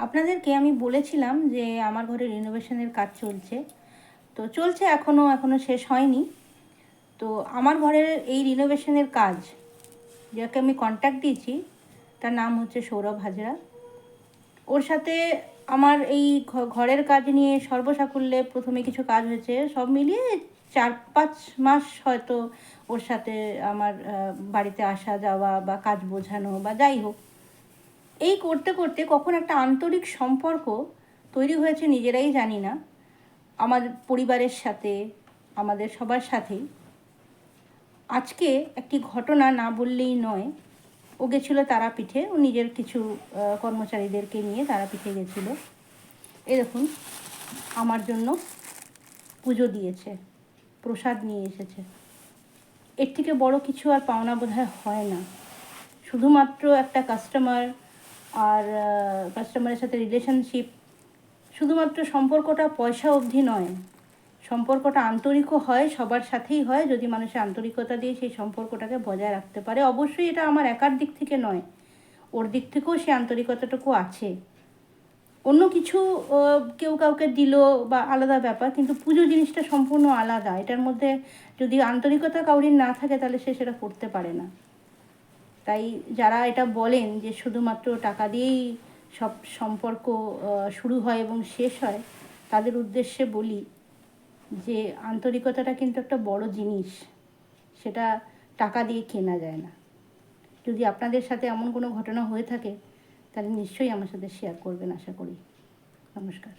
আপনাদেরকে আমি বলেছিলাম যে আমার ঘরে রিনোভেশনের কাজ চলছে। তো চলছে এখনও শেষ হয়নি। তো আমার ঘরের এই রিনোভেশনের কাজ যাকে আমি কন্ট্যাক্ট দিয়েছি তার নাম হচ্ছে সৌরভ হাজরা। ওর সাথে আমার এই ঘরের কাজ নিয়ে সর্বসাকুল্যে প্রথমে কিছু কাজ হয়েছে, সব মিলিয়ে 4-5 মাস হয়তো ওর সাথে আমার বাড়িতে আসা যাওয়া বা কাজ বোঝানো বা যাই হোক, এই করতে করতে কখন একটা আন্তরিক সম্পর্ক তৈরি হয়েছে নিজেরাই জানি না, আমাদের পরিবারের সাথে, আমাদের সবার সাথেই। আজকে একটি ঘটনা না বললেই নয়। ও গেছিলো তারাপীঠে, ও নিজের কিছু কর্মচারীদেরকে নিয়ে তারাপীঠে গেছিলো। এই দেখুন, আমার জন্য পুজো দিয়েছে, প্রসাদ নিয়ে এসেছে। এর থেকে বড় কিছু আর পাওনা বোধহয় হয় না। শুধুমাত্র একটা কাস্টমার আর কাস্টমারের সাথে রিলেশনশিপ, শুধুমাত্র সম্পর্কটা পয়সা অবধি নয়, সম্পর্কটা আন্তরিকও হয়, সবার সাথেই হয় যদি মানুষের আন্তরিকতা দিয়ে সেই সম্পর্কটাকে বজায় রাখতে পারে। অবশ্যই এটা আমার একার দিক থেকে নয়, ওর দিক থেকেও সে আন্তরিকতাটুকু আছে। অন্য কিছু কেউ কাউকে দিল বা আলাদা ব্যাপার, কিন্তু পুজো জিনিসটা সম্পূর্ণ আলাদা। এটার মধ্যে যদি আন্তরিকতা কাউরির না থাকে তাহলে সে সেটা করতে পারে না। তাই যারা এটা বলেন যে শুধুমাত্র টাকা দিয়েই সব সম্পর্ক শুরু হয় এবং শেষ হয়, তাদের উদ্দেশ্যে বলি যে আন্তরিকতাটা কিন্তু একটা বড় জিনিস, সেটা টাকা দিয়ে কেনা যায় না। যদি আপনাদের সাথে এমন কোনো ঘটনা হয়ে থাকে তাহলে নিশ্চয়ই আমার সাথে শেয়ার করবেন, আশা করি। নমস্কার।